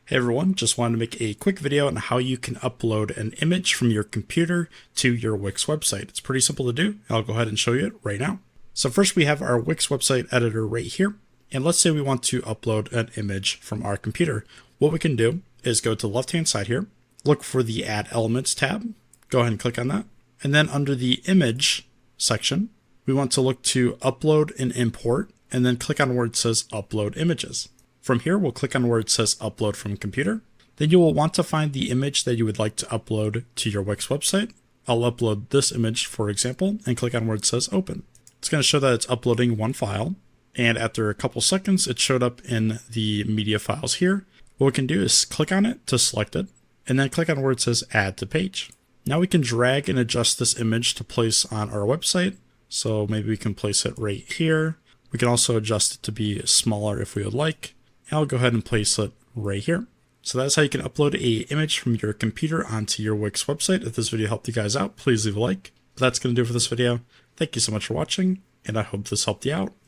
Hey everyone, just wanted to make a quick video on how you can upload an image from your computer to your Wix website. It's pretty simple to do. I'll go ahead and show you it right now. So first we have our Wix website editor right here. And let's say we want to upload an image from our computer. What we can do is go to the left-hand side here, look for the Add Elements tab, go ahead and click on that. And then under the Image section, we want to look to Upload and Import, and then click on where it says Upload Images. From here, we'll click on where it says Upload from Computer. Then you will want to find the image that you would like to upload to your Wix website. I'll upload this image, for example, and click on where it says Open. It's going to show that it's uploading one file, and after a couple seconds, it showed up in the media files here. What we can do is click on it to select it, and then click on where it says Add to Page. Now we can drag and adjust this image to place on our website. So maybe we can place it right here. We can also adjust it to be smaller if we would like. I'll go ahead and place it right here. So that's how you can upload an image from your computer onto your Wix website. If this video helped you guys out, please leave a like. But that's going to do it for this video. Thank you so much for watching, and I hope this helped you out.